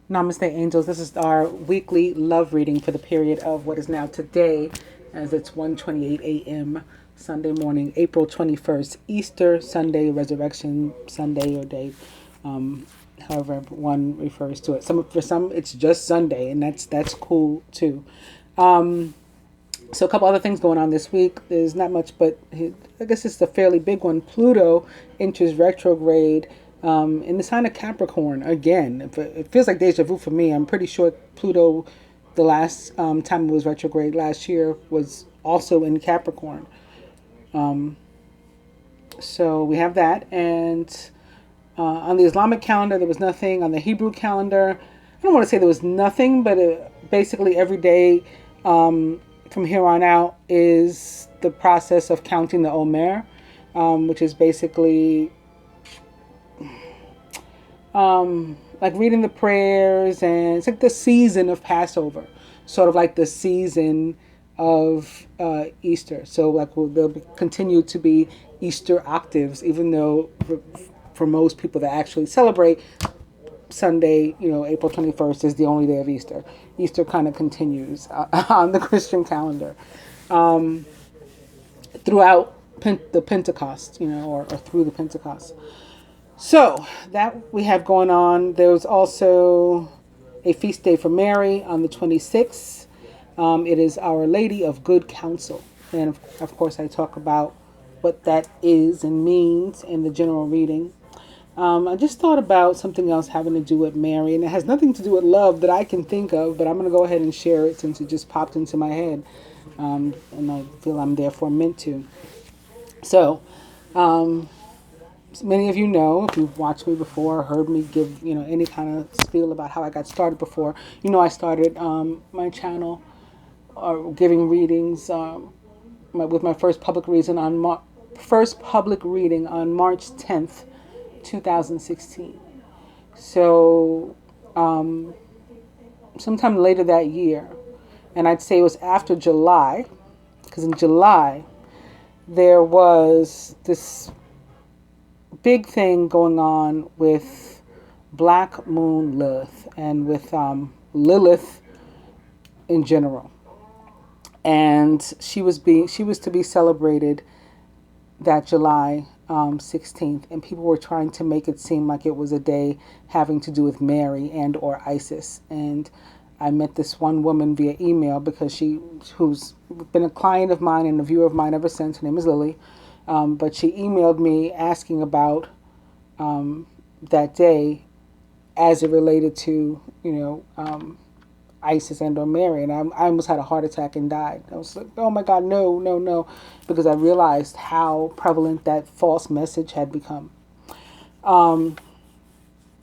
Namaste, angels. This is our weekly love reading for the period of what is now today, as it's 1:28 a.m. Sunday morning, April 21st, Easter Sunday, Resurrection Sunday or day, however one refers to it. For some, it's just Sunday, and that's cool too. So a couple other things going on this week. There's not much, but I guess it's a fairly big one. Pluto enters retrograde in the sign of Capricorn again. It feels like deja vu for me. I'm pretty sure Pluto, the last time it was retrograde last year, was also in Capricorn. So we have that. And on the Islamic calendar, there was nothing. On the Hebrew calendar, I don't want to say there was nothing, but basically every day from here on out is the process of counting the Omer, which is basically like reading the prayers, and it's like the season of Passover, sort of like the season of Easter. So like there'll continue to be Easter octaves, even though for most people that actually celebrate, Sunday, April 21st is the only day of Easter. Easter kind of continues on the Christian calendar throughout the Pentecost, or through the Pentecost. So that we have going on. There's also a feast day for Mary on the 26th. It is Our Lady of Good Counsel. And of course, I talk about what that is and means in the general reading. I just thought about something else having to do with Mary, and it has nothing to do with love that I can think of, but I'm going to go ahead and share it since it just popped into my head, and I feel I'm therefore meant to. So, many of you know, if you've watched me before, heard me give, any kind of spiel about how I got started before, I started my channel giving readings with my first public reading on March 10th. 2016. So sometime later that year, and I'd say it was after July, because in July there was this big thing going on with Black Moon Lilith and with Lilith in general, and she was to be celebrated that July 16th, and people were trying to make it seem like it was a day having to do with Mary and or Isis. And I met this one woman via email because who's been a client of mine and a viewer of mine ever since. Her name is Lily, but she emailed me asking about that day as it related to Isis and or Mary, and I almost had a heart attack and died. I was like, oh my God, no, because I realized how prevalent that false message had become. So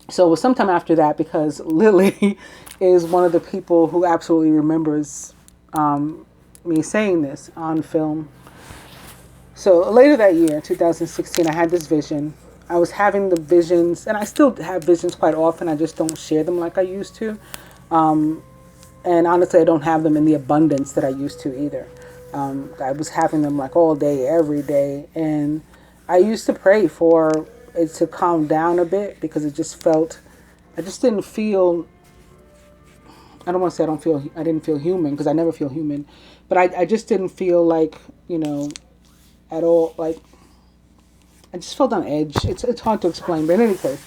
it was sometime after that, because Lily is one of the people who absolutely remembers me saying this on film. So later that year, 2016, I had this vision. I was having the visions, and I still have visions quite often. I just don't share them like I used to. And honestly, I don't have them in the abundance that I used to either. I was having them like all day, every day. And I used to pray for it to calm down a bit, because it just I just didn't feel, I don't want to say I didn't feel human, because I never feel human. But I just didn't feel like, at all, like, I just felt on edge. It's hard to explain, but in any case,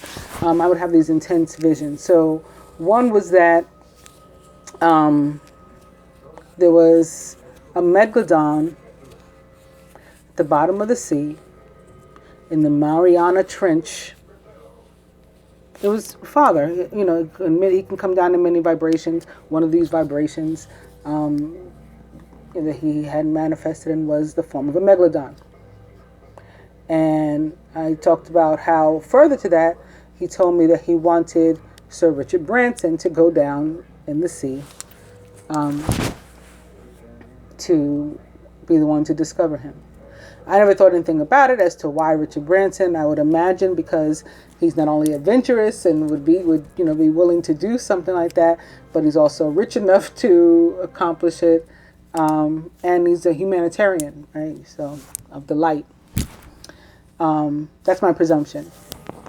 I would have these intense visions. So one was that there was a megalodon at the bottom of the sea in the Mariana Trench. It was Father, he can come down in many vibrations. One of these vibrations that he had manifested in was the form of a megalodon. And I talked about how, further to that, he told me that he wanted Sir Richard Branson to go down in the sea to be the one to discover him. I never thought anything about it as to why Richard Branson. I would imagine because he's not only adventurous and would be willing to do something like that, but he's also rich enough to accomplish it, and he's a humanitarian, right? So of the light. That's my presumption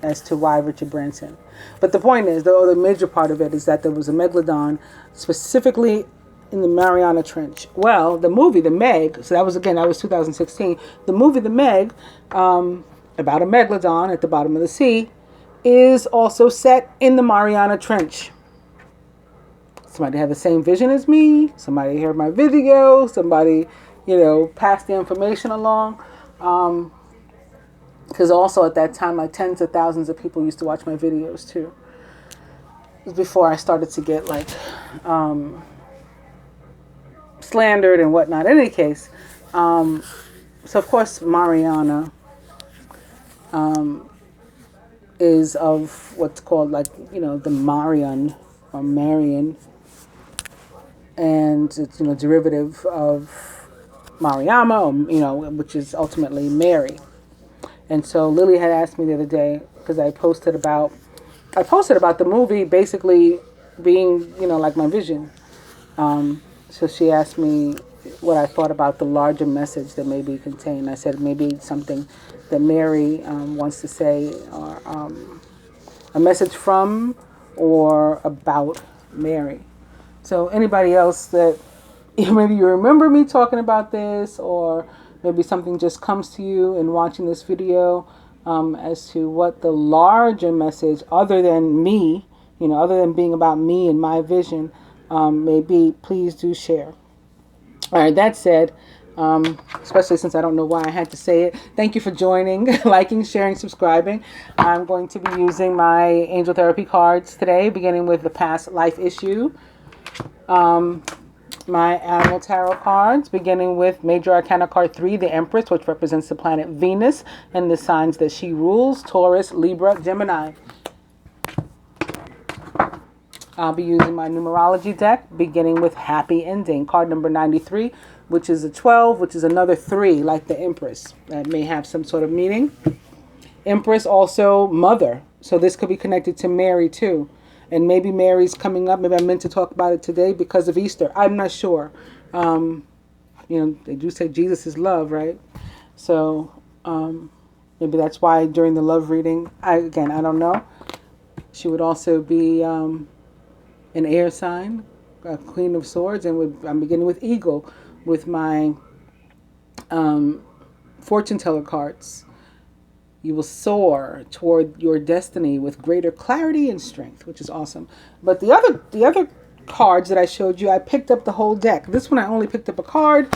as to why Richard Branson. But the point is, the major part of it is that there was a megalodon specifically in the Mariana Trench. Well, the movie, The Meg, so that was 2016. The movie, The Meg, about a megalodon at the bottom of the sea, is also set in the Mariana Trench. Somebody had the same vision as me. Somebody heard my video. Somebody, passed the information along. Because also at that time, like tens of thousands of people used to watch my videos too. It was before I started to get like slandered and whatnot. In any case, so of course Mariana is of what's called the Marian or Marian, and it's derivative of Mariama, or which is ultimately Mary. And so Lily had asked me the other day, because I posted about the movie basically being like my vision. So she asked me what I thought about the larger message that may be contained. I said maybe something that Mary wants to say, or a message from or about Mary. So anybody else that maybe you remember me talking about this, or maybe something just comes to you in watching this video as to what the larger message, other than me, other than being about me and my vision, may be, please do share. All right, that said, especially since I don't know why I had to say it, thank you for joining, liking, sharing, subscribing. I'm going to be using my angel therapy cards today, beginning with the past life issue. My animal tarot cards, beginning with Major Arcana card 3, the Empress, which represents the planet Venus and the signs that she rules, Taurus, Libra, Gemini. I'll be using my numerology deck, beginning with Happy Ending, card number 93, which is a 12, which is another 3, like the Empress. That may have some sort of meaning. Empress, also mother. So this could be connected to Mary, too. And maybe Mary's coming up. Maybe I meant to talk about it today because of Easter. I'm not sure. They do say Jesus is love, right? So maybe that's why during the love reading, I don't know. She would also be an air sign, a Queen of Swords. And I'm beginning with Eagle with my fortune teller cards. You will soar toward your destiny with greater clarity and strength, which is awesome. But the other cards that I showed you, I picked up the whole deck. This one I only picked up a card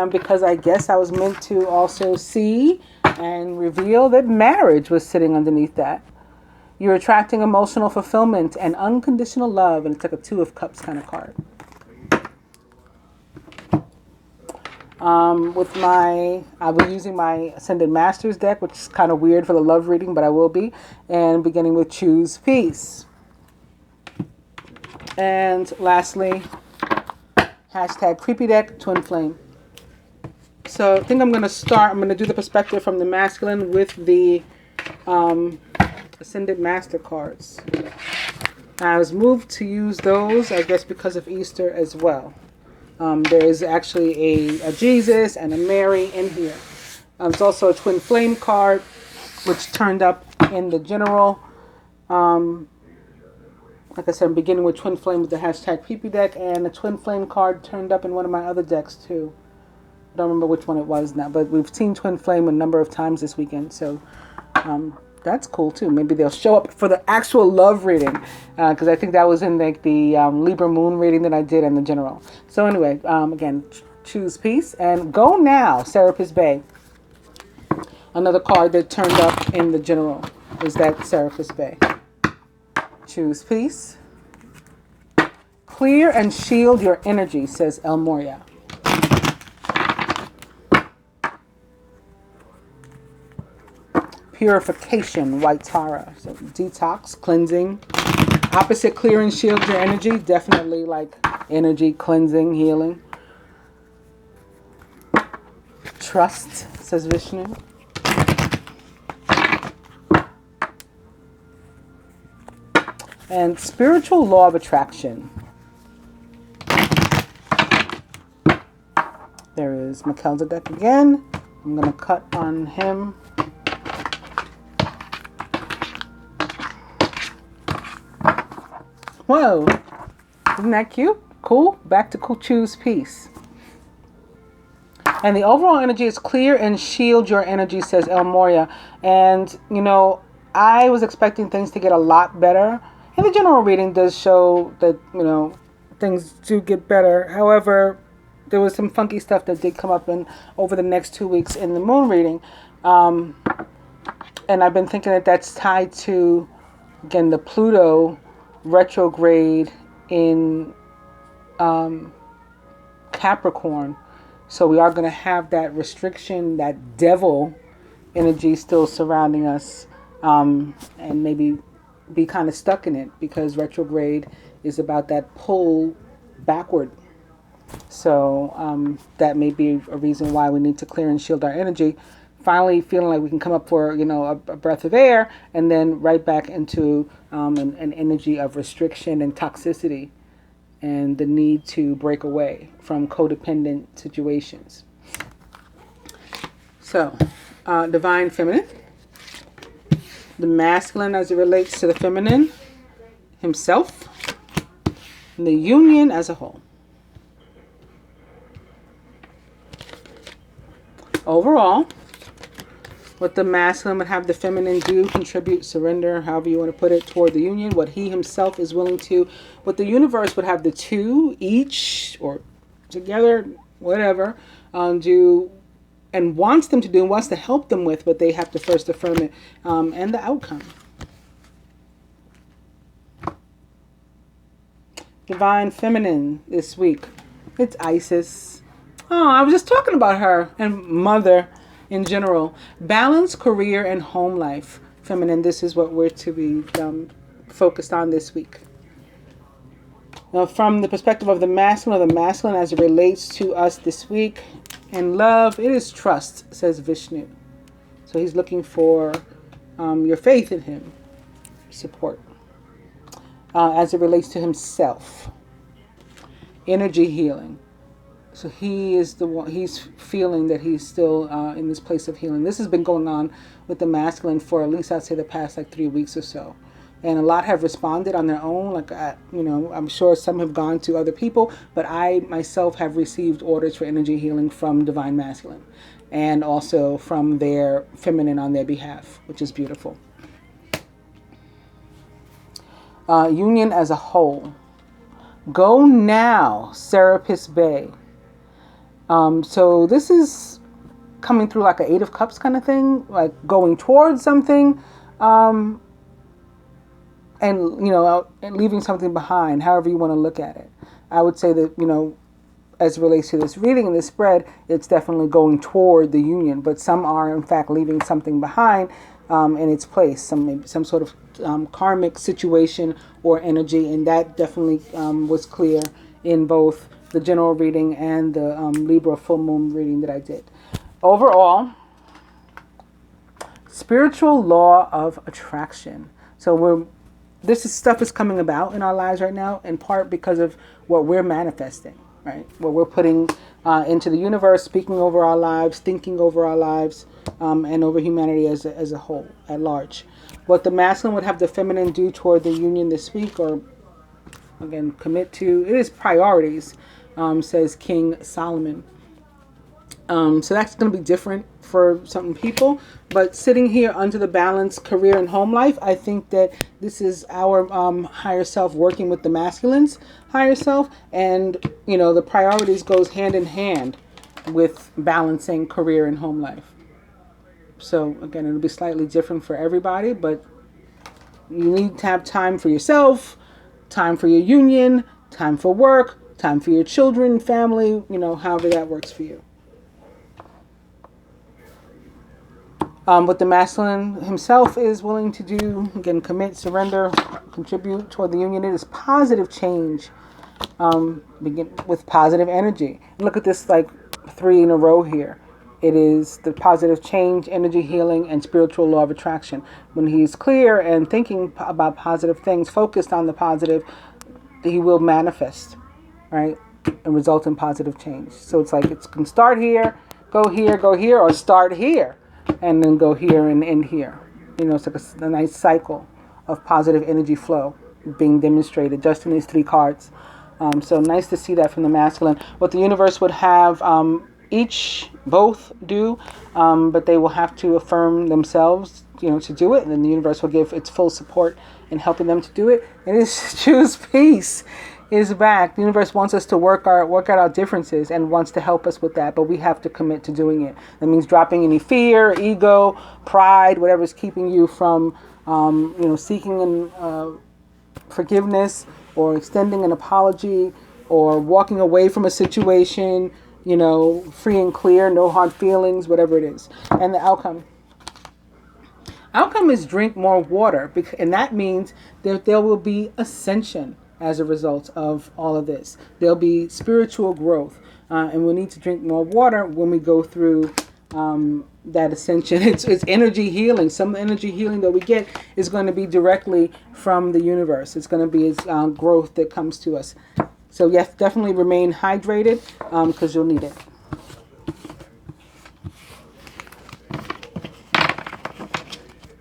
because I guess I was meant to also see and reveal that marriage was sitting underneath that. You're attracting emotional fulfillment and unconditional love, and it's like a 2 of Cups kind of card. I'll be using my Ascended Masters deck, which is kind of weird for the love reading, but I will be. And beginning with Choose Peace. And lastly, hashtag Creepy Deck, Twin Flame. So I think I'm going to do the perspective from the masculine with the Ascended Master cards. I was moved to use those, I guess, because of Easter as well. There is actually a Jesus and a Mary in here. There's also a Twin Flame card, which turned up in the general. Like I said, I'm beginning with Twin Flame with the hashtag Creepy Deck, and a Twin Flame card turned up in one of my other decks too. I don't remember which one it was now, but we've seen Twin Flame a number of times this weekend, so that's cool too. Maybe they'll show up for the actual love reading, because I think that was in like the Libra moon reading that I did in the general. So anyway, again, Choose Peace, and Go Now, Serapis Bay. Another card that turned up in the general is that Serapis Bay. Choose Peace. Clear and shield your energy, says El Moria. Purification, White Tara. So detox, cleansing. Opposite, clear and shield your energy. Definitely like energy cleansing, healing. Trust, says Vishnu. And spiritual law of attraction. There is Melchizedek again. I'm going to cut on him. Whoa. Isn't that cute? Cool. Back to choose peace. And the overall energy is clear and shield your energy, says El Moria. And, I was expecting things to get a lot better. And the general reading does show that, things do get better. However, there was some funky stuff that did come up over the next 2 weeks in the moon reading. And I've been thinking that that's tied to, again, the Pluto retrograde in Capricorn. So we are going to have that restriction, that devil energy still surrounding us, and maybe be kind of stuck in it, because retrograde is about that pull backward. So that may be a reason why we need to clear and shield our energy. Finally feeling like we can come up for, a breath of air, and then right back into an energy of restriction and toxicity, and the need to break away from codependent situations. So, divine feminine. The masculine as it relates to the feminine himself. And the union as a whole. Overall, what the masculine would have the feminine do, contribute, surrender, however you want to put it, toward the union. What he himself is willing to. What the universe would have the two, each, or together, whatever, do, and wants them to do, and wants to help them with, but they have to first affirm it, and the outcome. Divine feminine this week. It's Isis. Oh, I was just talking about her, and mother in general. Balance, career, and home life. Feminine, this is what we're to be focused on this week. Now, from the perspective of the masculine, or the masculine as it relates to us this week, in love, it is trust, says Vishnu. So he's looking for your faith in him, support. As it relates to himself, energy healing. So he is the one, he's feeling that he's still in this place of healing. This has been going on with the masculine for at least, I'd say, the past 3 weeks or so. And a lot have responded on their own. I'm sure some have gone to other people, but I myself have received orders for energy healing from Divine Masculine, and also from their feminine on their behalf, which is beautiful. Union as a whole. Go now, Serapis Bay. So this is coming through like an Eight of Cups kind of thing, like going towards something, and and leaving something behind, however you want to look at it. I would say that, as it relates to this reading and this spread, it's definitely going toward the union, but some are in fact leaving something behind in its place, some sort of karmic situation or energy, and that definitely was clear in both the general reading and the Libra full moon reading that I did. Overall, spiritual law of attraction. So this stuff is coming about in our lives right now, in part because of what we're manifesting, right? What we're putting into the universe, speaking over our lives, thinking over our lives, and over humanity as a whole, at large. What the masculine would have the feminine do toward the union this week, or again, commit to, it is priorities, says King Solomon. So that's going to be different for certain people. But sitting here under the balance, career and home life, I think that this is our higher self working with the masculine's higher self. And, the priorities goes hand in hand with balancing career and home life. So, again, it'll be slightly different for everybody. But you need to have time for yourself, time for your union, time for work, time for your children, family, however that works for you. What the masculine himself is willing to do, again, commit, surrender, contribute toward the union. It is positive change, begin with positive energy. Look at this, 3 in a row here. It is the positive change, energy healing, and spiritual law of attraction. When he's clear and thinking about positive things, focused on the positive, he will manifest, right, and result in positive change. So it's it can start here, go here, or start here, and then go here and end here. It's like a nice cycle of positive energy flow. being demonstrated just in these 3 cards. So nice to see that from the masculine. What the universe would have both do, but they will have to affirm themselves, to do it, and then the universe will give its full support in helping them to do it. And it's choose peace is back. The universe wants us to work out our differences and wants to help us with that, but we have to commit to doing it. That means dropping any fear, ego, pride, whatever's keeping you from, seeking forgiveness or extending an apology or walking away from a situation, free and clear, no hard feelings, whatever it is. And the outcome. Outcome is drink more water, and that means that there will be ascension as a result of all of this. There'll be spiritual growth, and we'll need to drink more water when we go through that ascension. It's energy healing. Some energy healing that we get is going to be directly from the universe. It's going to be its growth that comes to us. So yes, definitely remain hydrated because you'll need it.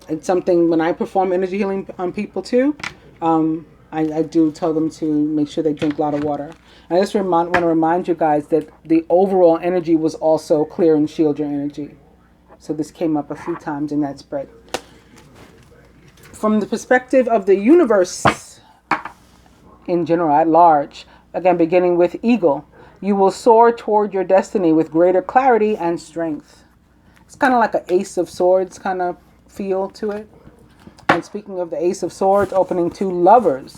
It's something when I perform energy healing on people too, I do tell them to make sure they drink a lot of water. I just want to remind you guys that the overall energy was also clear and shield your energy. So this came up a few times in that spread. From the perspective of the universe in general, at large, again, beginning with eagle, you will soar toward your destiny with greater clarity and strength. It's kind of like an Ace of Swords kind of feel to it. And speaking of the Ace of Swords opening to lovers,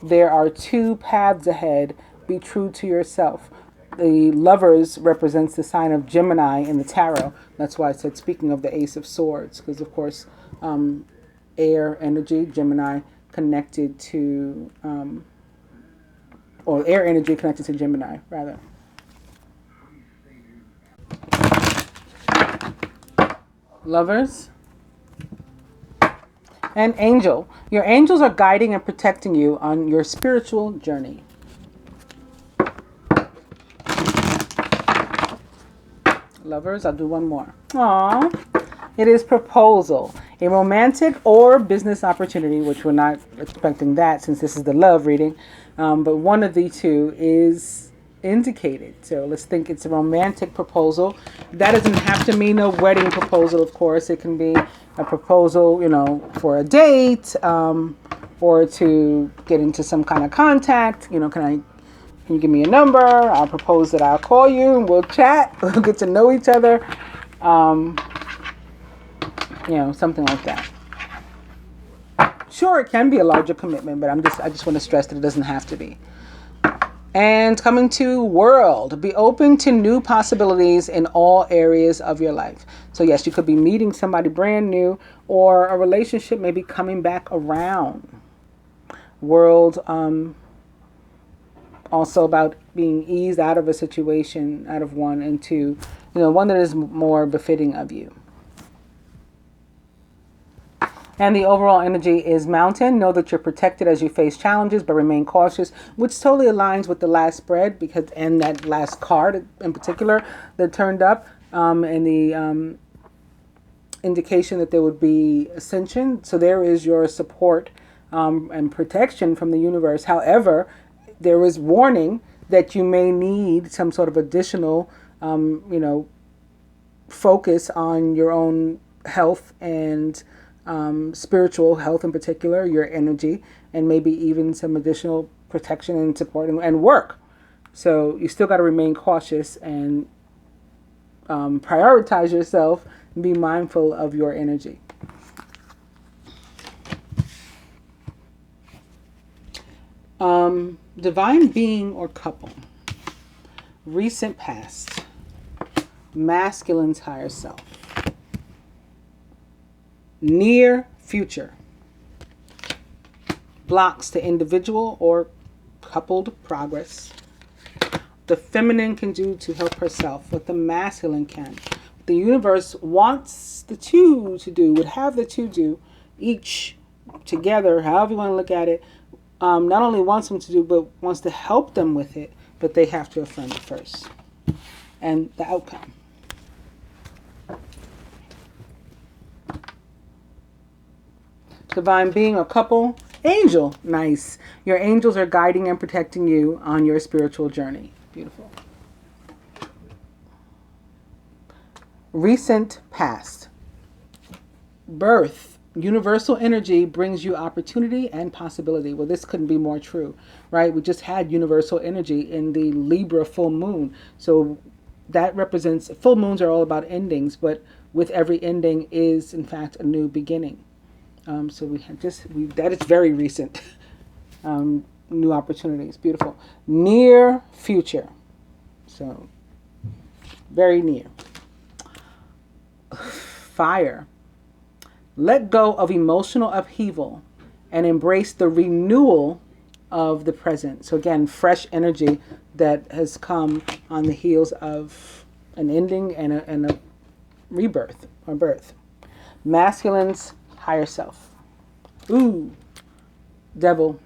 there are 2 paths ahead. Be true to yourself. The lovers represents the sign of Gemini in the tarot. That's why I said speaking of the Ace of Swords, because of course air energy, Gemini connected to, or air energy connected to Gemini rather. Lovers. And angel. Your angels are guiding and protecting you on your spiritual journey. Lovers, I'll do one more. Aww. It is proposal. A romantic or business opportunity, which we're not expecting that since this is the love reading. But one of the 2 is indicated. So let's think it's a romantic proposal. That doesn't have to mean a wedding proposal, of course. It can be a proposal, for a date, or to get into some kind of contact. Can you give me a number? I'll propose that I'll call you and we'll chat. We'll get to know each other. Something like that. Sure, it can be a larger commitment, but I just want to stress that it doesn't have to be. And coming to world, be open to new possibilities in all areas of your life. So yes, you could be meeting somebody brand new, or a relationship may be coming back around. World, also about being eased out of a situation, out of one, into, one that is more befitting of you. And the overall energy is mountain. Know that you're protected as you face challenges, but remain cautious, which totally aligns with the last spread, and that last card in particular that turned up, and the indication that there would be ascension. So there is your support and protection from the universe. However, there is warning that you may need some sort of additional, focus on your own health and spiritual health in particular, your energy, and maybe even some additional protection and support and work. So you still got to remain cautious and prioritize yourself and be mindful of your energy. Divine being or couple. Recent past. Masculine's higher self. Near future. Blocks to individual or coupled progress. The feminine can do to help herself, what the masculine can. What the universe wants the 2 to do, would have the 2 do, each together, however you want to look at it, not only wants them to do, but wants to help them with it, but they have to affirm it first. And the outcome. Divine being or couple, Angel, nice. Your angels are guiding and protecting you on your spiritual journey. Beautiful. Recent past. Birth. Universal energy brings you opportunity and possibility. Well, this couldn't be more true, right? We just had universal energy in the Libra full moon. So that represents, full moons are all about endings, but with every ending is in fact a new beginning. So that is very recent. New opportunities. Beautiful. Near future. So very near. Fire. Let go of emotional upheaval and embrace the renewal of the present. So again, fresh energy that has come on the heels of an ending and a rebirth or birth. Masculine's higher self. Ooh, devil.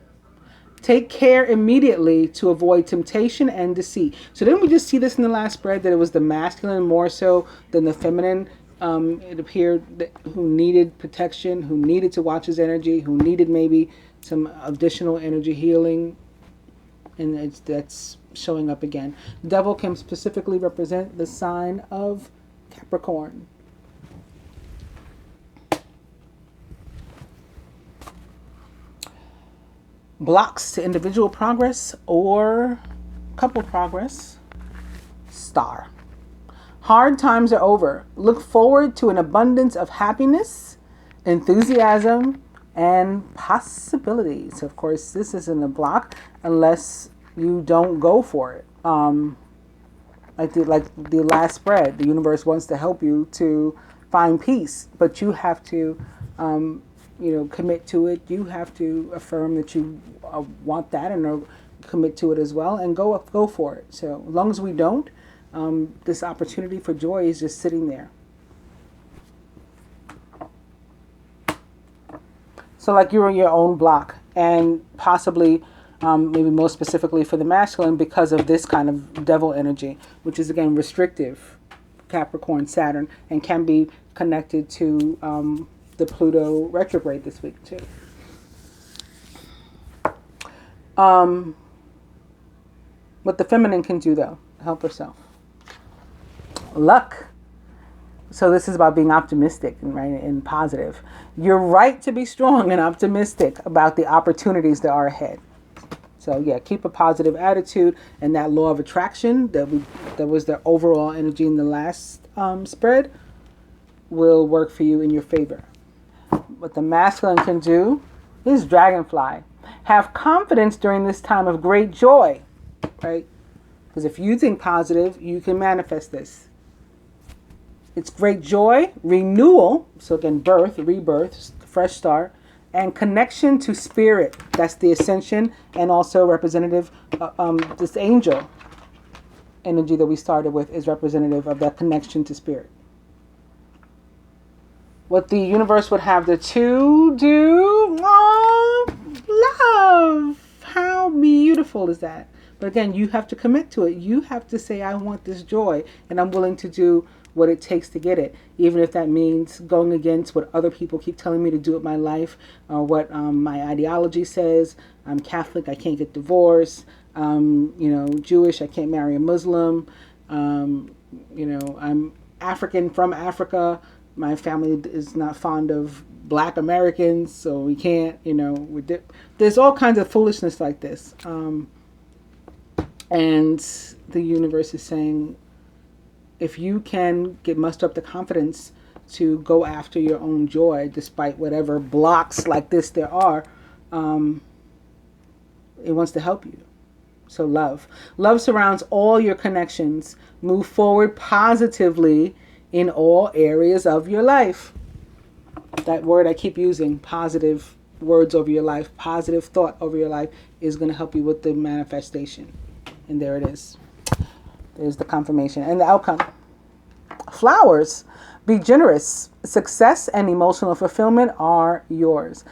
Take care immediately to avoid temptation and deceit. So didn't we just see this in the last spread, that it was the masculine more so than the feminine? It appeared that who needed protection, who needed to watch his energy, who needed maybe some additional energy healing, and that's showing up again. The devil can specifically represent the sign of Capricorn. Blocks to individual progress or couple progress. Star. Hard times are over. Look forward to an abundance of happiness, enthusiasm, and possibilities. Of course, this isn't a block unless you don't go for it. Like the last spread, the universe wants to help you to find peace, but you have to, commit to it. You have to affirm that you want that and commit to it as well, and go for it. So as long as we don't, this opportunity for joy is just sitting there. So like you're in your own block, and possibly maybe most specifically for the masculine, because of this kind of devil energy, which is again restrictive, Capricorn, Saturn, and can be connected to the Pluto retrograde this week too. What the feminine can do though, help herself. Luck. So this is about being optimistic, right, and positive. You're right to be strong and optimistic about the opportunities that are ahead. So yeah, keep a positive attitude, and that law of attraction that was the overall energy in the last spread will work for you in your favor. What the masculine can do is dragonfly. Have confidence during this time of great joy, right? Because if you think positive, you can manifest this. It's great joy, renewal, so again, birth, rebirth, fresh start, and connection to spirit. That's the ascension, and also representative, this angel energy that we started with is representative of that connection to spirit. What the universe would have the two do, love. How beautiful is that? But again, you have to commit to it. You have to say, I want this joy, and I'm willing to do what it takes to get it, even if that means going against what other people keep telling me to do with my life, or what my ideology says. I'm Catholic, I can't get divorced. Jewish, I can't marry a Muslim. I'm African from Africa. My family is not fond of Black Americans, so we can't. There's all kinds of foolishness like this, and the universe is saying, if you can muster up the confidence to go after your own joy, despite whatever blocks like this there are, it wants to help you. So love. Love surrounds all your connections. Move forward positively in all areas of your life. That word I keep using, positive words over your life, positive thought over your life, is going to help you with the manifestation. And there it is. There's the confirmation and the outcome. Flowers. Be generous. Success and emotional fulfillment are yours.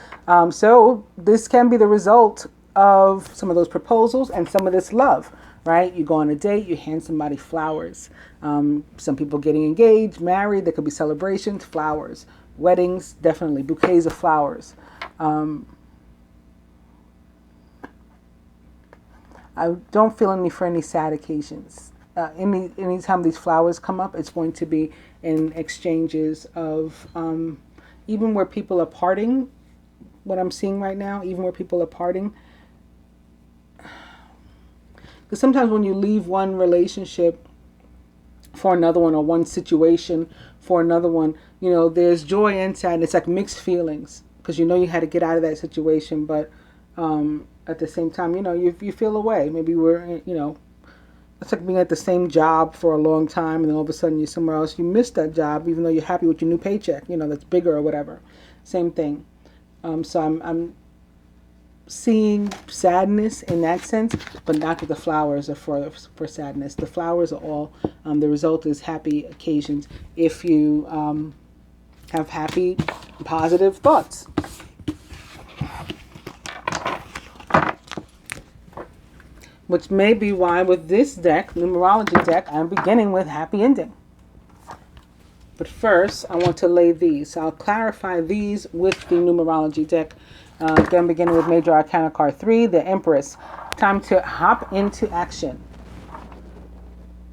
So this can be the result of some of those proposals and some of this love, right? You go on a date, you hand somebody flowers. Some people getting engaged, married, there could be celebrations, flowers. Weddings, definitely. Bouquets of flowers. I don't feel any for any sad occasions. Anytime these flowers come up, it's going to be in exchanges of, even where people are parting, what I'm seeing right now, even where people are parting. Because sometimes when you leave one relationship for another one, or one situation for another one, you know, there's joy and sadness, like mixed feelings, because you know you had to get out of that situation, but at the same time, you know, you feel away. Maybe we're, you know, it's like being at the same job for a long time, and then all of a sudden you're somewhere else. You miss that job, even though you're happy with your new paycheck, you know, that's bigger or whatever. Same thing. So I'm seeing sadness in that sense, but not that the flowers are for sadness. The flowers are all, the result is happy occasions if you have happy, positive thoughts. Which may be why with this deck, numerology deck, I'm beginning with happy ending. But first, I want to lay these. So I'll clarify these with the numerology deck. Again, beginning with Major Arcana card 3, the Empress. Time to hop into action.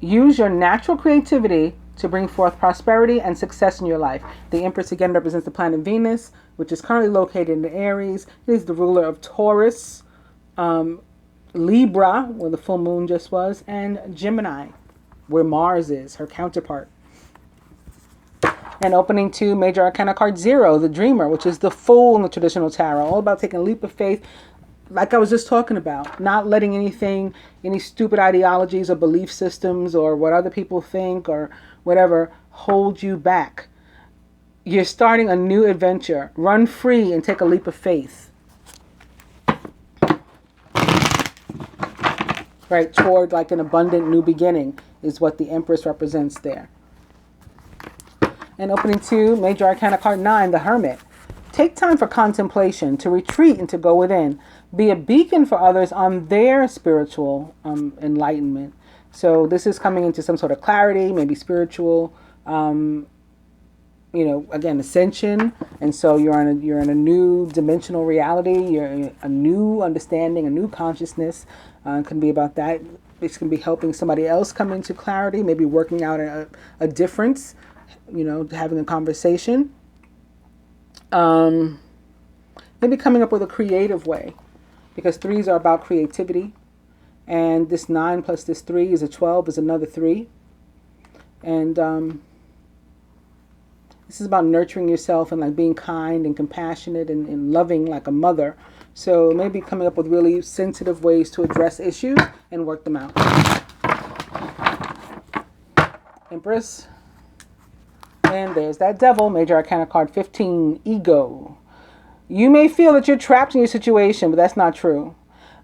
Use your natural creativity to bring forth prosperity and success in your life. The Empress again represents the planet Venus, which is currently located in Aries. It is the ruler of Taurus, Libra, where the full moon just was, and Gemini, where Mars is, her counterpart. And opening to Major Arcana card 0, the Dreamer, which is the Fool in the traditional tarot. All about taking a leap of faith, like I was just talking about. Not letting anything, any stupid ideologies or belief systems or what other people think or whatever hold you back. You're starting a new adventure. Run free and take a leap of faith. Right, toward like an abundant new beginning is what the Empress represents there. And opening to Major Arcana card 9, the Hermit. Take time for contemplation, to retreat and to go within. Be a beacon for others on their spiritual enlightenment. So this is coming into some sort of clarity, maybe spiritual, you know, again, ascension. And so you're in a new dimensional reality. You're in a new understanding, a new consciousness. It can be about that. It can be helping somebody else come into clarity, maybe working out a difference, you know, having a conversation. Maybe coming up with a creative way, because 3s are about creativity. And this 9 plus this 3 is a 12, is another 3. And this is about nurturing yourself and like being kind and compassionate and loving like a mother. So maybe coming up with really sensitive ways to address issues and work them out. Empress. And there's that Devil, Major Arcana card 15, Ego. You may feel that you're trapped in your situation, but that's not true.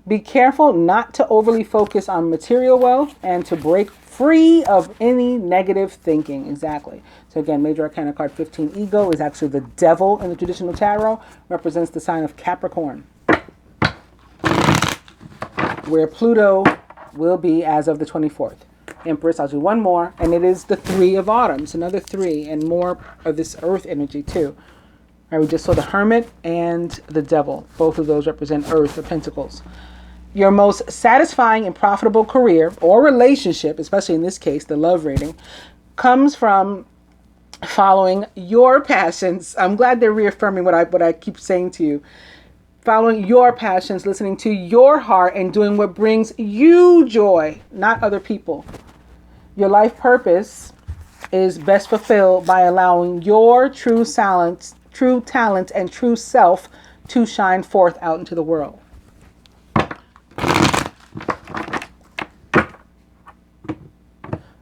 Be careful not to overly focus on material wealth and to break free of any negative thinking. Exactly. So again, Major Arcana card 15, Ego, is actually the Devil in the traditional tarot. Represents the sign of Capricorn, where Pluto will be as of the 24th. Empress, I'll do one more, and it is the 3 of Autumns, another 3, and more of this earth energy too. All right, we just saw the Hermit and the Devil. Both of those represent Earth, the Pentacles. Your most satisfying and profitable career or relationship, especially in this case, the love reading, comes from following your passions. I'm glad they're reaffirming what I keep saying to you. Following your passions, listening to your heart, and doing what brings you joy, not other people. Your life purpose is best fulfilled by allowing your true talent, and true self to shine forth out into the world.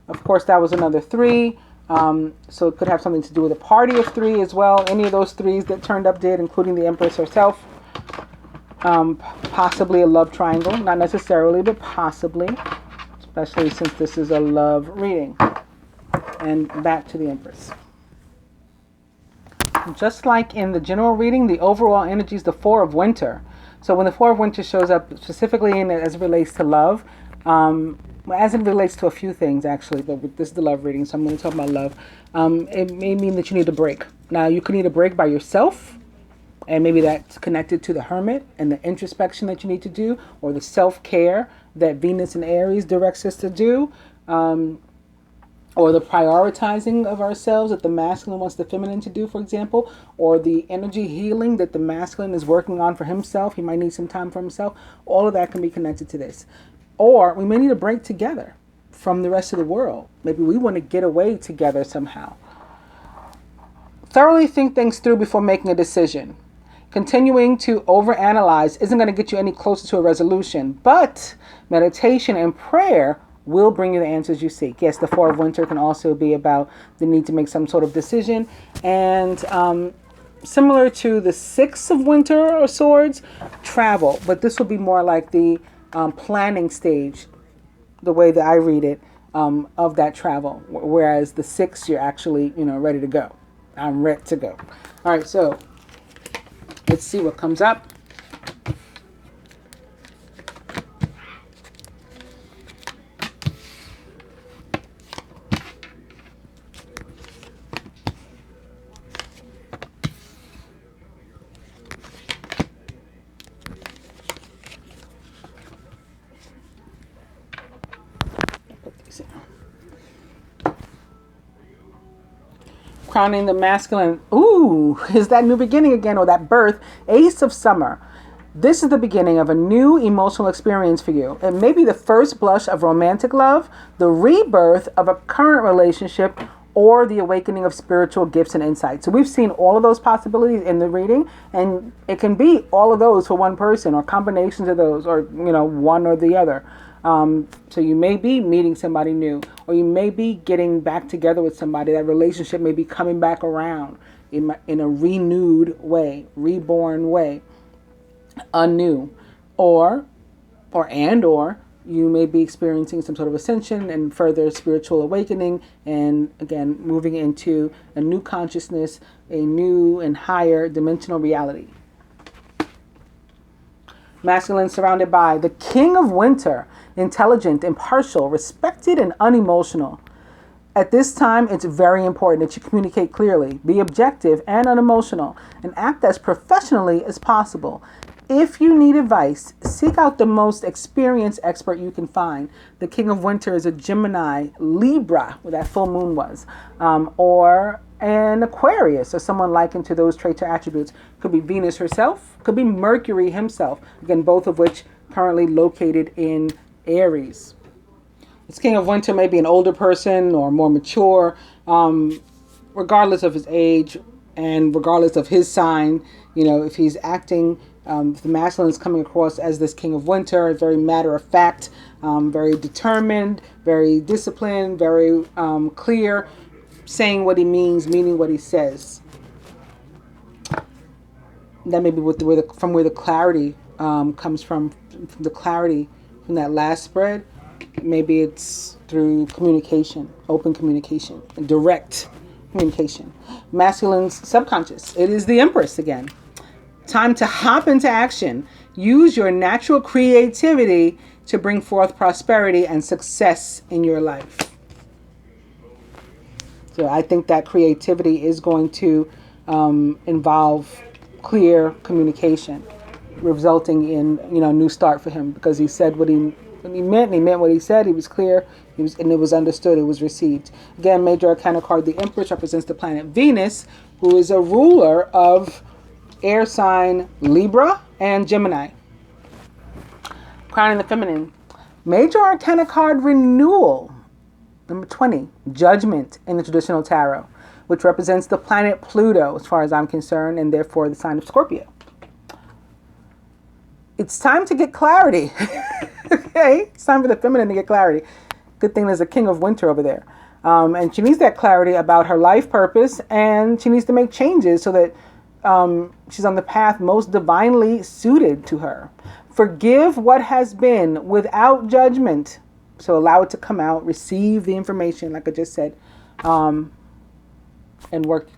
Of course, that was another 3. So it could have something to do with a party of 3 as well. Any of those 3s that turned up did, including the Empress herself. Possibly a love triangle. Not necessarily, but possibly. Especially since this is a love reading. And back to the Empress. Just like in the general reading, the overall energy is the 4 of Winter. So when the 4 of Winter shows up specifically in it as it relates to love, as it relates to a few things actually, but this is the love reading, so I'm going to talk about love. It may mean that you need a break. Now you can need a break by yourself, and maybe that's connected to the Hermit and the introspection that you need to do, or the self-care that Venus and Aries directs us to do, or the prioritizing of ourselves that the masculine wants the feminine to do, for example, or the energy healing that the masculine is working on for himself. He might need some time for himself. All of that can be connected to this. Or we may need a break together from the rest of the world. Maybe we want to get away together somehow. Thoroughly think things through before making a decision. Continuing to overanalyze isn't going to get you any closer to a resolution, but meditation and prayer will bring you the answers you seek. Yes, the Four of Winter can also be about the need to make some sort of decision. And similar to the Six of Winter or Swords, travel. But this will be more like the planning stage, the way that I read it, of that travel. Whereas the Six, you're actually, ready to go. I'm ready to go. All right, so let's see what comes up. Crowning the masculine. Ooh, is that new beginning again, or that birth? Ace of Summer. This is the beginning of a new emotional experience for you. It may be the first blush of romantic love, the rebirth of a current relationship, or the awakening of spiritual gifts and insights. So we've seen all of those possibilities in the reading, and it can be all of those for one person, or combinations of those, or one or the other. So you may be meeting somebody new, or you may be getting back together with somebody. That relationship may be coming back around in a renewed way, reborn way, anew, or you may be experiencing some sort of ascension and further spiritual awakening, and again moving into a new consciousness, a new and higher dimensional reality. Masculine surrounded by the King of Winter, intelligent, impartial, respected, and unemotional. At this time, it's very important that you communicate clearly, be objective and unemotional, and act as professionally as possible. If you need advice, seek out the most experienced expert you can find. The King of Winter is a Gemini, Libra, where that full moon was, or an Aquarius, or someone likened to those traits or attributes. Could be Venus herself, could be Mercury himself, again, both of which currently located in Aries. This King of Winter may be an older person or more mature, regardless of his age and regardless of his sign. If he's acting, if the masculine is coming across as this King of Winter, very matter of fact, very determined, very disciplined, very clear, saying what he means, meaning what he says. That may be from where the clarity comes from the clarity from that last spread. Maybe it's through communication, open communication, direct communication. Masculine's subconscious. It is the Empress again. Time to hop into action. Use your natural creativity to bring forth prosperity and success in your life. So I think that creativity is going to involve clear communication, resulting in a new start for him, because he said what he meant, and he meant what he said. He was clear, and it was understood, it was received. Again, major arcana card, the Empress, represents the planet Venus, who is a ruler of air sign Libra and Gemini. Crowning the feminine, major arcana card, Renewal. Number 20, Judgment in the traditional tarot, which represents the planet Pluto, as far as I'm concerned, and therefore the sign of Scorpio. It's time to get clarity. Okay, it's time for the feminine to get clarity. Good thing there's a King of Winter over there. And she needs that clarity about her life purpose, and she needs to make changes so that she's on the path most divinely suited to her. Forgive what has been without judgment. So allow it to come out, receive the information, like I just said, and work,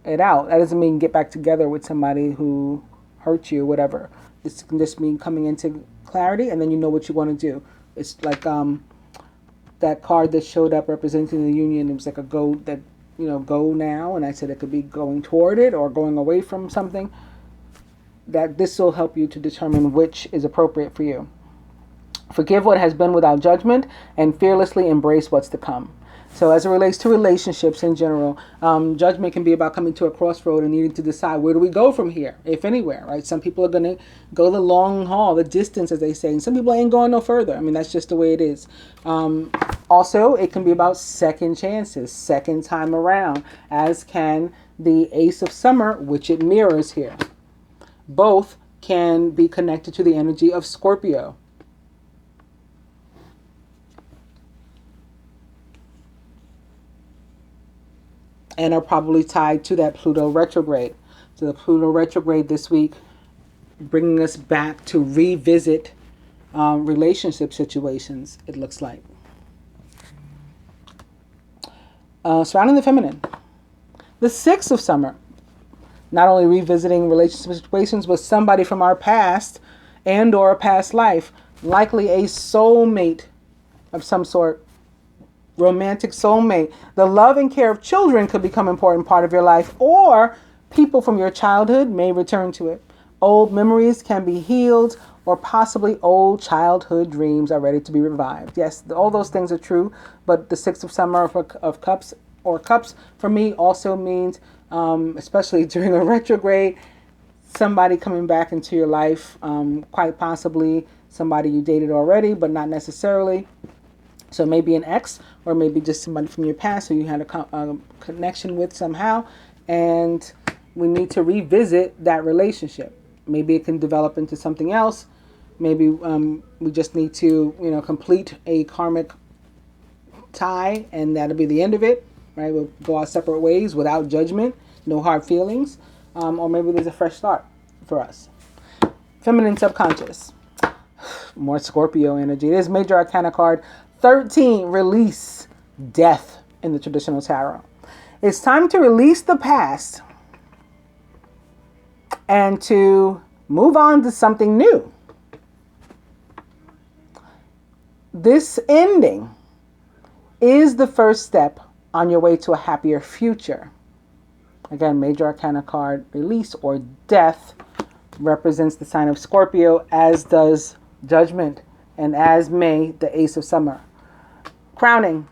it out. That doesn't mean get back together with somebody who hurt you, whatever. This can just mean coming into clarity, and then you know what you want to do. It's like that card that showed up representing the union. It was like a go that, go now, and I said it could be going toward it or going away from something. That this will help you to determine which is appropriate for you. Forgive what has been without judgment and fearlessly embrace what's to come. So as it relates to relationships in general, judgment can be about coming to a crossroad and needing to decide, where do we go from here, if anywhere, right? Some people are going to go the long haul, the distance, as they say, and some people ain't going no further. I mean, that's just the way it is. Also, it can be about second chances, second time around, as can the Ace of Summer, which it mirrors here. Both can be connected to the energy of Scorpio. And are probably tied to that Pluto retrograde. So the Pluto retrograde this week, bringing us back to revisit relationship situations, it looks like. Surrounding the feminine. The Six of Summer, not only revisiting relationship situations with somebody from our past and or a past life, likely a soulmate of some sort, romantic soulmate. The love and care of children could become an important part of your life, or people from your childhood may return to it. Old memories can be healed, or possibly old childhood dreams are ready to be revived. Yes, all those things are true, but the Six of Summer of Cups, or Cups, for me also means, especially during a retrograde, somebody coming back into your life, quite possibly somebody you dated already, but not necessarily. So maybe an ex, or maybe just somebody from your past who you had a connection with somehow, and we need to revisit that relationship. Maybe it can develop into something else. Maybe we just need to, complete a karmic tie, and that'll be the end of it, right? We'll go our separate ways without judgment, no hard feelings, or maybe there's a fresh start for us. Feminine subconscious. More Scorpio energy. It is Major Arcana card 13, release, death in the traditional tarot. It's time to release the past and to move on to something new. This ending is the first step on your way to a happier future. Again, Major Arcana card, release or death, represents the sign of Scorpio, as does Judgment, and as may the Ace of Summer. Crowning.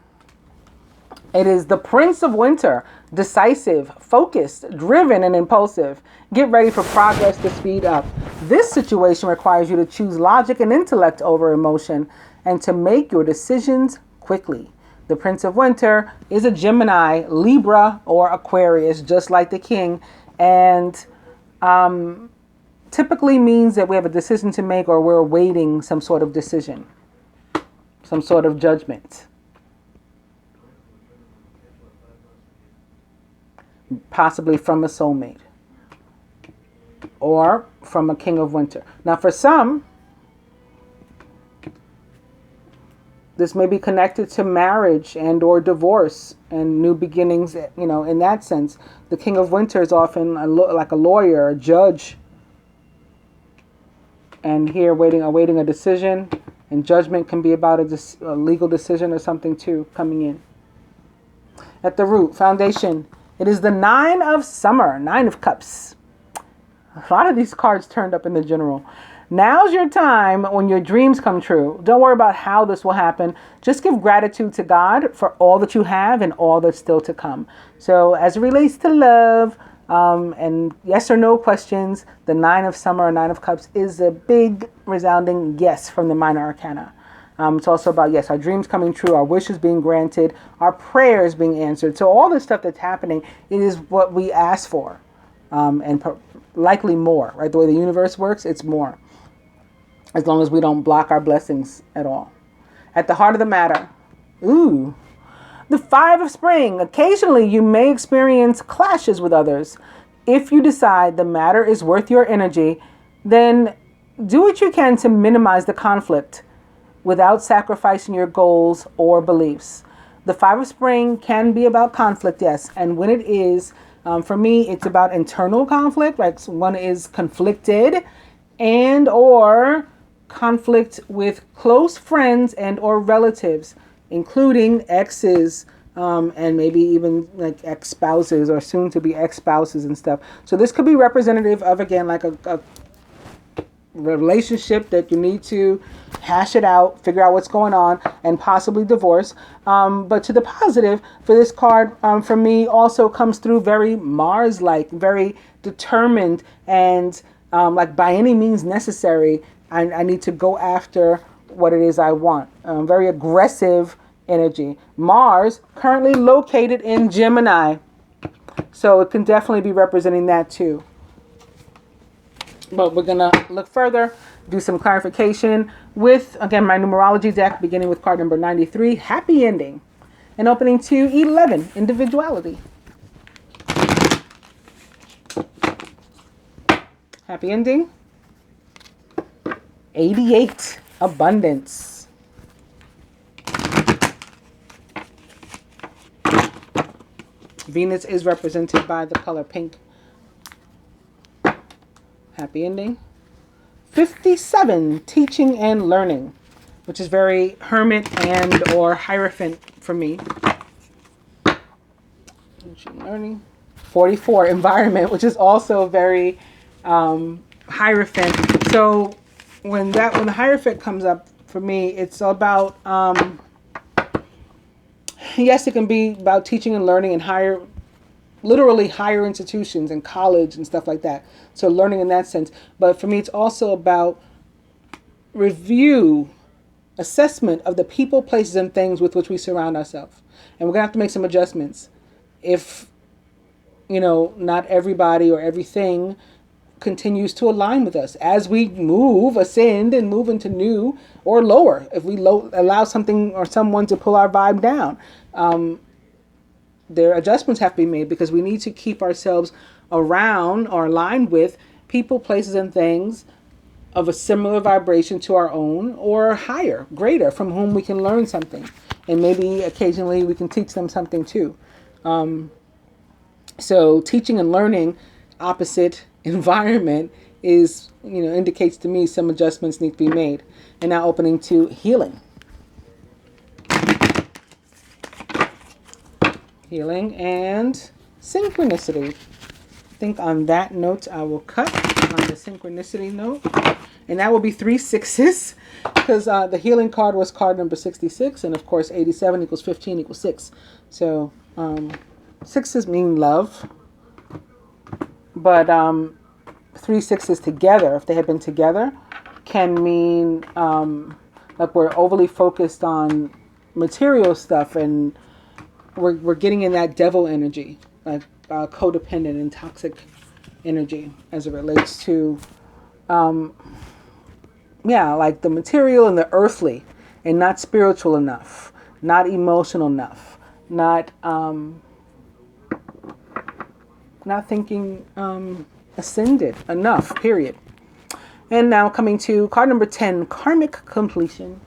It is the Prince of Winter, decisive, focused, driven, and impulsive. Get ready for progress to speed up. This situation requires you to choose logic and intellect over emotion, and to make your decisions quickly. The Prince of Winter is a Gemini, Libra, or Aquarius, just like the King, and typically means that we have a decision to make, or we're awaiting some sort of decision, some sort of judgment. Possibly from a soulmate or from a King of Winter. Now, for some, this may be connected to marriage and or divorce and new beginnings, in that sense. The King of Winter is often like a lawyer, a judge, and here awaiting a decision, and Judgment can be about a legal decision or something too coming in. At the root, foundation, it is the Nine of Summer, Nine of Cups. A lot of these cards turned up in the general. Now's your time when your dreams come true. Don't worry about how this will happen. Just give gratitude to God for all that you have and all that's still to come. So as it relates to love and yes or no questions, the Nine of Summer or Nine of Cups is a big resounding yes from the Minor Arcana. It's also about, yes, our dreams coming true, our wishes being granted, our prayers being answered. So all this stuff that's happening, it is what we ask for, and likely more, right? The way the universe works, it's more, as long as we don't block our blessings at all. At the heart of the matter, the Five of Spring. Occasionally, you may experience clashes with others. If you decide the matter is worth your energy, then do what you can to minimize the conflict without sacrificing your goals or beliefs. The Five of Spring can be about conflict, yes. And when it is, for me, it's about internal conflict. Like one is conflicted and or conflict with close friends and or relatives, including exes, and maybe even like ex-spouses or soon to be ex-spouses and stuff. So this could be representative of, again, like a relationship that you need to hash it out, figure out what's going on, and possibly divorce. But to the positive, for this card, for me, also comes through very Mars-like, very determined, and like by any means necessary, I need to go after what it is I want. Very aggressive energy. Mars currently located in Gemini, so it can definitely be representing that too. But we're going to look further, do some clarification with, again, my numerology deck, beginning with card number 93, Happy Ending, and opening to 11, Individuality. Happy Ending. 88, Abundance. Venus is represented by the color pink. Happy Ending. 57, Teaching and Learning, which is very Hermit and or Hierophant for me. Teaching and Learning. 44, Environment, which is also very Hierophant. So when the Hierophant comes up for me, it's about yes, it can be about teaching and learning and literally higher institutions and college and stuff like that. So learning in that sense. But for me, it's also about review, assessment of the people, places, and things with which we surround ourselves. And we're going to have to make some adjustments. If, not everybody or everything continues to align with us as we ascend and move into new or lower. If we allow something or someone to pull our vibe down, there adjustments have to be made, because we need to keep ourselves around or aligned with people, places, and things of a similar vibration to our own or higher, greater, from whom we can learn something. And maybe occasionally we can teach them something too. So teaching and learning, opposite environment, is, indicates to me some adjustments need to be made. And now opening to Healing. Healing and Synchronicity. I think on that note I will cut on the Synchronicity note. And that will be 3 6s, because the Healing card was card number 66. And of course 87 equals 15 equals 6. So 6s mean love. But 3 6s together, if they had been together, can mean like we're overly focused on material stuff, and we're getting in that devil energy, like codependent and toxic energy as it relates to like the material and the earthly, and not spiritual enough, not emotional enough, not thinking ascended enough, period. And now coming to card number 10, Karmic Completion.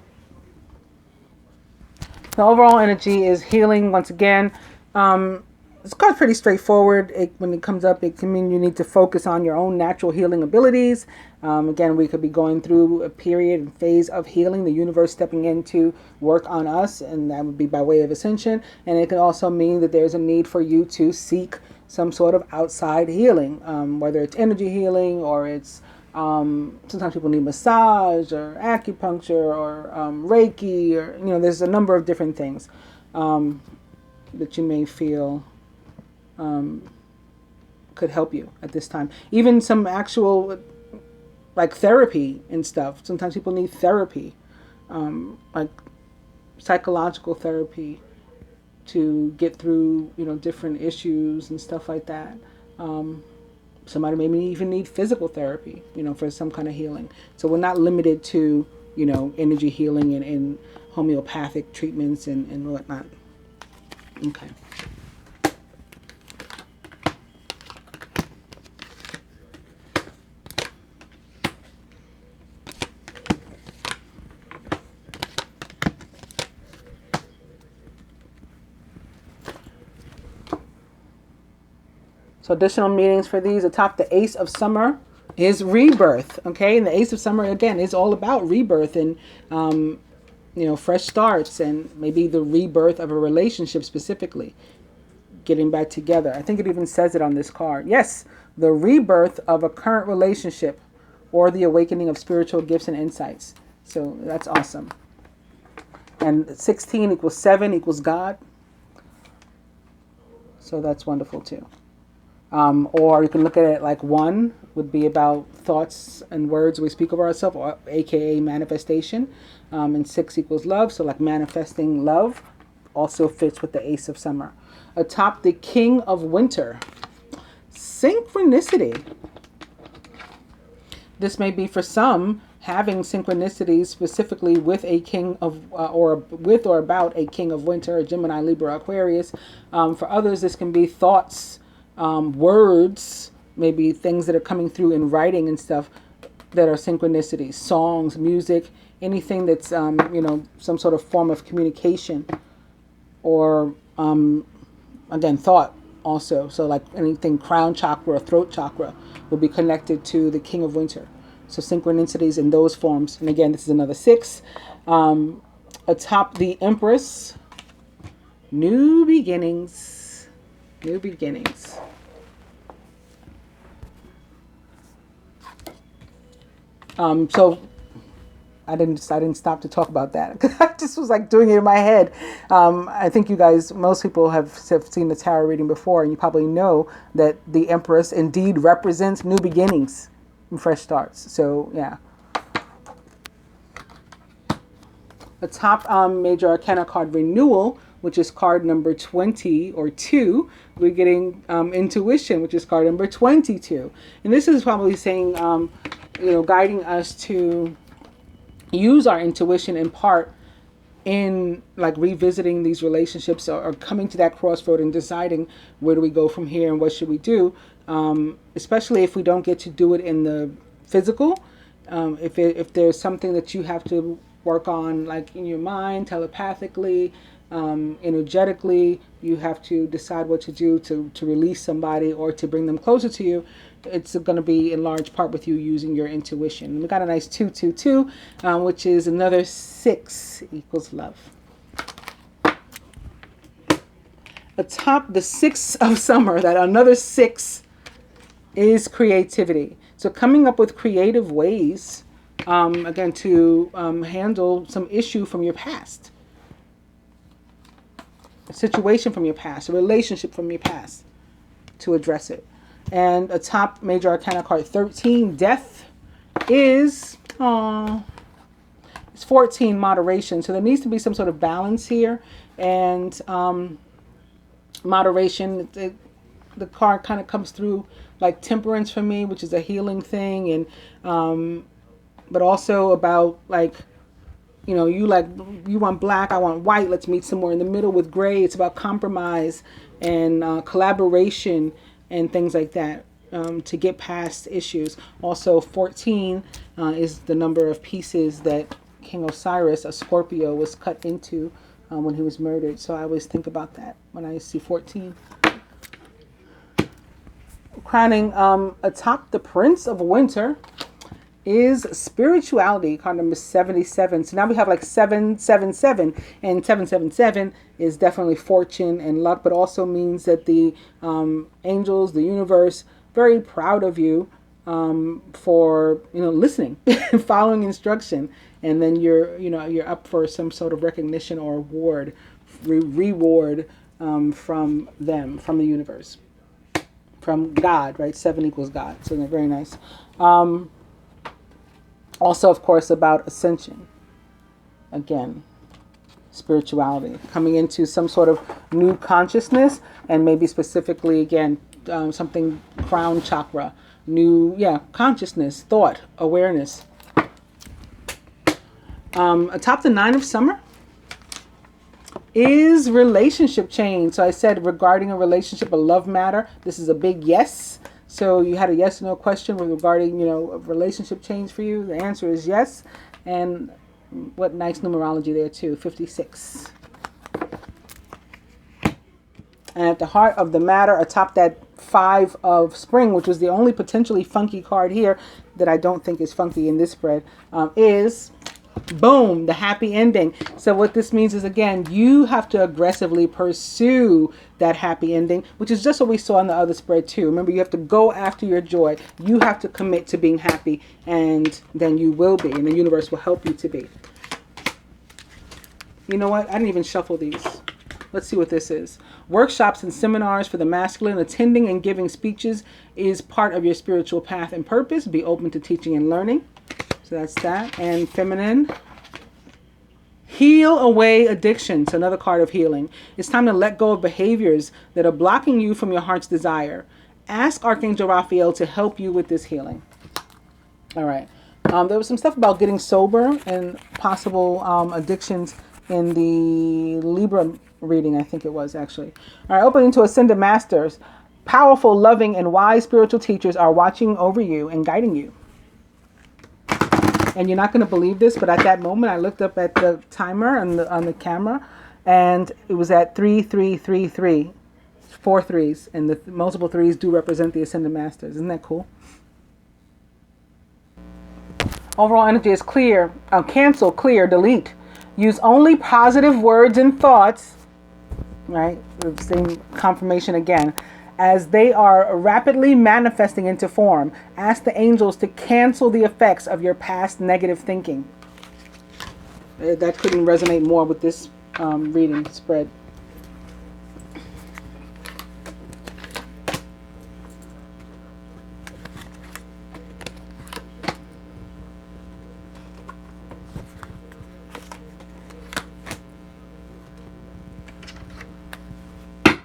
The overall energy is healing once again. This card's pretty straightforward. When it comes up, it can mean you need to focus on your own natural healing abilities. Again, we could be going through a period and phase of healing, the universe stepping in to work on us, and that would be by way of ascension. And it can also mean that there's a need for you to seek some sort of outside healing, whether it's energy healing or it's sometimes people need massage or acupuncture or Reiki, or there's a number of different things that you may feel could help you at this time. Even some actual like therapy and stuff. Sometimes people need therapy, like psychological therapy, to get through different issues and stuff like that. Somebody maybe even need physical therapy, for some kind of healing. So we're not limited to, energy healing and homeopathic treatments and whatnot. Okay. So additional meanings for these. Atop the Ace of Summer is rebirth. Okay, and the Ace of Summer again is all about rebirth and fresh starts, and maybe the rebirth of a relationship specifically, getting back together. I think it even says it on this card. Yes, the rebirth of a current relationship or the awakening of spiritual gifts and insights. So that's awesome. And 16 equals 7 equals God. So that's wonderful too. Or you can look at it like 1 would be about thoughts and words we speak of ourselves, or aka manifestation. And 6 equals love. So like manifesting love also fits with the Ace of Summer. Atop the King of Winter, synchronicity. This may be for some having synchronicities specifically with a king of, or with or about a King of Winter, a Gemini, Libra, Aquarius. For others, this can be thoughts, words, maybe things that are coming through in writing and stuff that are synchronicities, songs, music, anything that's, some sort of form of communication, or, again, thought also. So like anything crown chakra, throat chakra would be connected to the King of Winter. So synchronicities in those forms. And again, this is another 6. Atop the Empress, new beginnings. New beginnings. So I didn't stop to talk about that. I just was like doing it in my head. I think you guys, most people have seen the tarot reading before, and you probably know that the Empress indeed represents new beginnings and fresh starts. So yeah. The top major arcana card, Renewal, which is card number 20 or 2. We're getting Intuition, which is card number 22. And this is probably saying, guiding us to use our intuition in part in like revisiting these relationships, or coming to that crossroad and deciding where do we go from here and what should we do, especially if we don't get to do it in the physical. If there's something that you have to work on, like in your mind, telepathically, energetically, you have to decide what to do to release somebody or to bring them closer to you. It's going to be in large part with you using your intuition. We got a nice 222, which is another 6 equals love. Atop the 6 of Summer, that another 6 is creativity. So coming up with creative ways, again, to handle some issue from your past. A situation from your past, a relationship from your past, to address it. And a top major arcana card, 13, Death, is it's 14, Moderation. So there needs to be some sort of balance here, and moderation. The card kind of comes through like Temperance for me, which is a healing thing, and but also about like, you want black, I want white, let's meet somewhere in the middle with gray. It's about compromise and collaboration and things like that, to get past issues. Also, 14 is the number of pieces that King Osiris, a Scorpio, was cut into when he was murdered. So I always think about that when I see 14. Crowning atop the Prince of Winter is Spirituality, card number 77. So now we have like 777, and 777 is definitely fortune and luck, but also means that the angels, the universe, very proud of you for listening, following instruction, and then you're up for some sort of recognition or award, reward from them, from the universe, from God, right? 7 equals God, so they're very nice. Also, of course, about ascension. Again, spirituality, coming into some sort of new consciousness, and maybe specifically, again, something crown chakra, new, consciousness, thought, awareness. Atop the 9 of Summer is relationship change. So I said regarding a relationship, a love matter, this is a big yes. So you had a yes or no question regarding, a relationship change for you. The answer is yes. And what nice numerology there too, 56. And at the heart of the matter, atop that 5 of Spring, which was the only potentially funky card here that I don't think is funky in this spread, is Boom, the happy ending. So what this means is, again, you have to aggressively pursue that happy ending, which is just what we saw in the other spread too. Remember, you have to go after your joy. You have to commit to being happy, and then you will be, and the universe will help you to be. You know what? I didn't even shuffle these. Let's see what this is. Workshops and seminars for the masculine. Attending and giving speeches is part of your spiritual path and purpose. Be open to teaching and learning. So that's that. And feminine. Heal away addictions. Another card of healing. It's time to let go of behaviors that are blocking you from your heart's desire. Ask Archangel Raphael to help you with this healing. All right. There was some stuff about getting sober and possible addictions in the Libra reading, I think it was actually. All right, opening to Ascended Masters. Powerful, loving, and wise spiritual teachers are watching over you and guiding you. And you're not going to believe this, but at that moment, I looked up at the timer on the camera, and it was at 3333, 4 threes, and the multiple threes do represent the Ascended Masters. Isn't that cool? Overall energy is clear. Cancel, clear, delete. Use only positive words and thoughts, right? The same confirmation again. As they are rapidly manifesting into form, ask the angels to cancel the effects of your past negative thinking. That couldn't resonate more with this reading spread.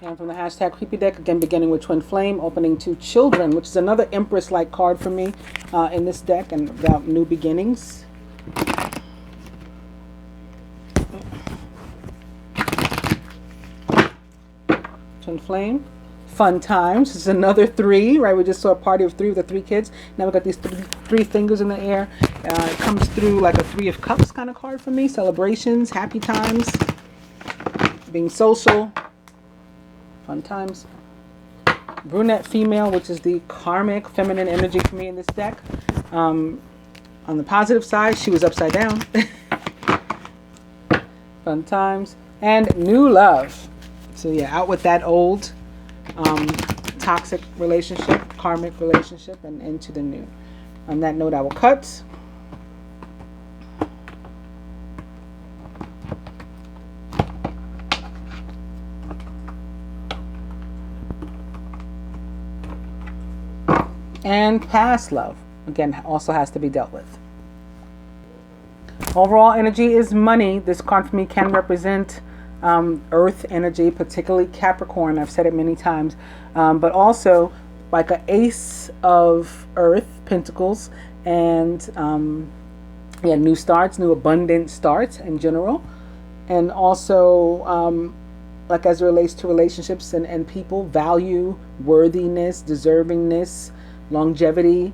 And from the hashtag Creepy Deck, again beginning with Twin Flame, opening to Children, which is another Empress-like card for me in this deck, and about new beginnings. Twin Flame. Fun times. This is another 3, right? We just saw a party of 3 with the 3 kids. Now we got these three fingers in the air. It comes through like a 3 of Cups kind of card for me. Celebrations, happy times, being social. Fun times. Brunette female, which is the karmic feminine energy for me in this deck. On the positive side, she was upside down. Fun times. And new love. So yeah, out with that old toxic relationship, karmic relationship, and into the new. On that note, I will cut. And past love, again, also has to be dealt with. Overall energy is money. This card for me can represent earth energy, particularly Capricorn. I've said it many times. But also like an ace of earth, pentacles, and yeah, new starts, new abundant starts in general. And also like as it relates to relationships and people, value, worthiness, deservingness, longevity.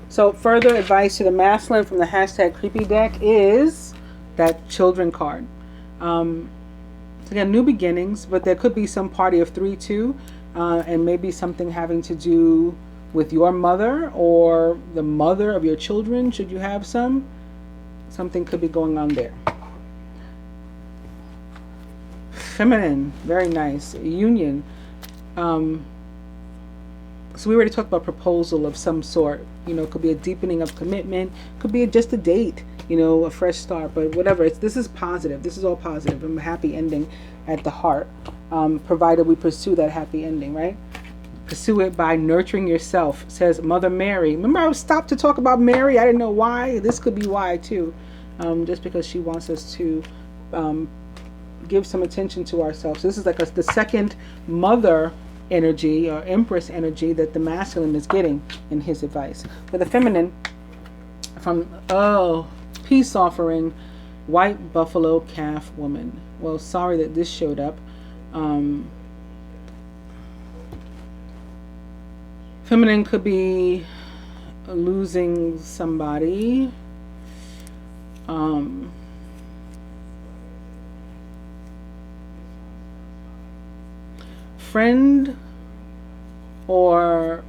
So further advice to the masculine from the hashtag Creepy Deck is that Children card. So again, new beginnings, but there could be some party of 3 too, and maybe something having to do with your mother or the mother of your children, should you have some. Something could be going on there. Feminine, very nice. Union. So we already talked about proposal of some sort. You know, it could be a deepening of commitment. Could be just a date. You know, a fresh start. But whatever. This is positive. This is all positive. I'm a happy ending at the heart. Provided we pursue that happy ending, right? Pursue it by nurturing yourself, says Mother Mary. Remember, I stopped to talk about Mary. I didn't know why. This could be why too. Just because she wants us to give some attention to ourselves. This is like the second mother energy or empress energy that the masculine is getting in his advice. For the feminine, from peace offering, white buffalo calf woman. Well, sorry that this showed up. Feminine could be losing somebody. Friend or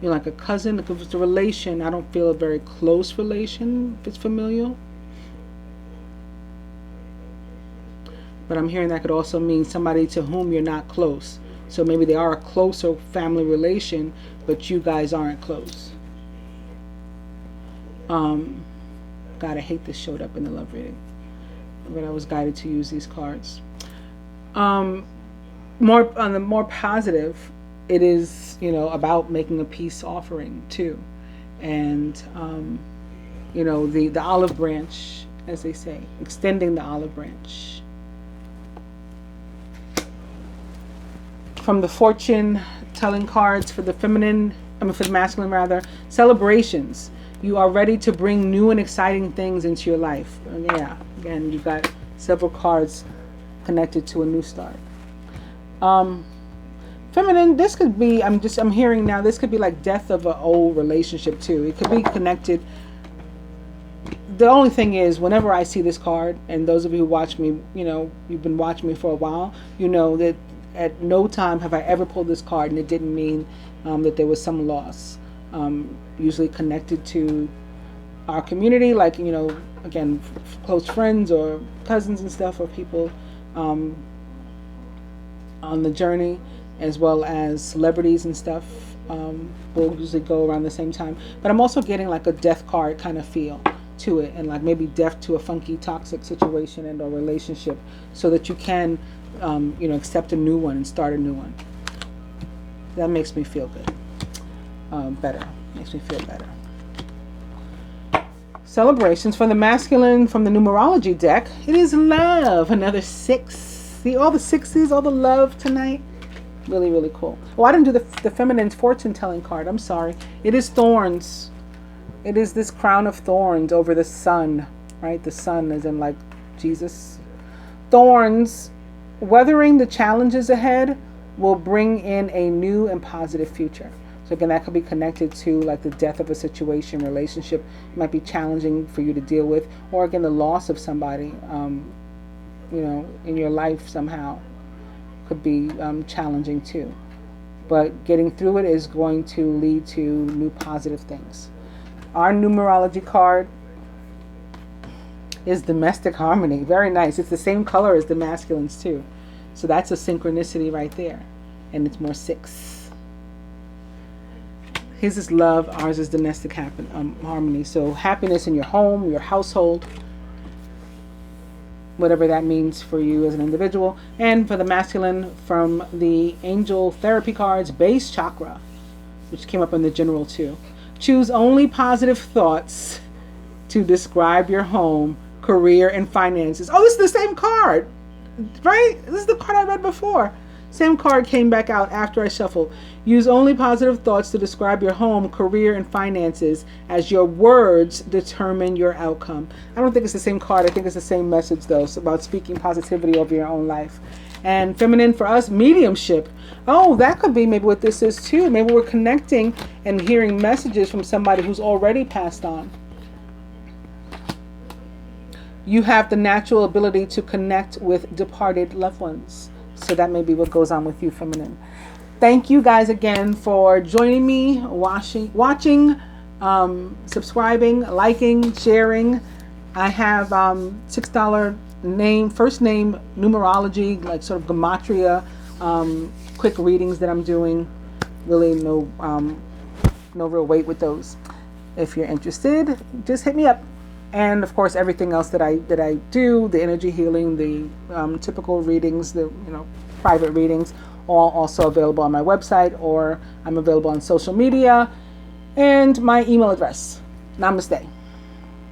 you know, like a cousin. If it's a relation, I don't feel a very close relation if it's familial. But I'm hearing that could also mean somebody to whom you're not close. So maybe they are a closer family relation, but you guys aren't close. God, I hate this showed up in the love reading. But I was guided to use these cards. More on the more positive, it is, you know, about making a peace offering too. And you know, the olive branch, as they say, extending the olive branch. From the fortune telling cards for the feminine, for the masculine rather, celebrations. You are ready to bring new and exciting things into your life. Yeah, again, you've got several cards connected to a new start. Feminine, this could be, I'm hearing now, this could be like death of an old relationship too. It could be connected. The only thing is, whenever I see this card, and those of you who watch me, you know, you've been watching me for a while, you know that at no time have I ever pulled this card and it didn't mean that there was some loss. Usually connected to our community, like, you know, again, close friends or cousins and stuff, or people on the journey, as well as celebrities and stuff. Will usually go around the same time. But I'm also getting like a death card kind of feel to it, and like maybe death to a funky, toxic situation and or relationship, so that you can, you know, accept a new one and start a new one. That makes me feel good. Better. Makes me feel better. Celebrations for the masculine from the numerology deck. It is love. Another 6. See all the 6s, all the love tonight. Really, really cool. Oh, I didn't do the feminine's fortune telling card. I'm sorry. It is thorns. It is this crown of thorns over the sun, right? The sun is in like Jesus. Thorns. Weathering the challenges ahead will bring in a new and positive future. So again, that could be connected to like the death of a situation, relationship. It might be challenging for you to deal with, or again, the loss of somebody, you know, in your life somehow could be challenging too. But getting through it is going to lead to new positive things. Our numerology card is domestic harmony. Very nice. It's the same color as the masculines too. So that's a synchronicity right there. And it's more 6. His is love, ours is domestic harmony. So happiness in your home, your household, whatever that means for you as an individual. And for the masculine, from the angel therapy cards, base chakra, which came up in the general too. Choose only positive thoughts to describe your home, career, and finances. Oh, this is the same card, right? This is the card I read before. Same card came back out after I shuffled. Use only positive thoughts to describe your home, career, and finances, as your words determine your outcome. I don't think it's the same card. I think it's the same message, though. It's about speaking positivity over your own life. And feminine for us, mediumship. Oh, that could be maybe what this is, too. Maybe we're connecting and hearing messages from somebody who's already passed on. You have the natural ability to connect with departed loved ones. So that may be what goes on with you, feminine. Thank you guys again for joining me, watching, subscribing, liking, sharing. I have $6 first name numerology, like sort of gematria, quick readings that I'm doing. Really no real weight with those. If you're interested, just hit me up. And of course, everything else that I do, the energy healing, the typical readings, the private readings, all also available on my website, or I'm available on social media, and my email address. Namaste.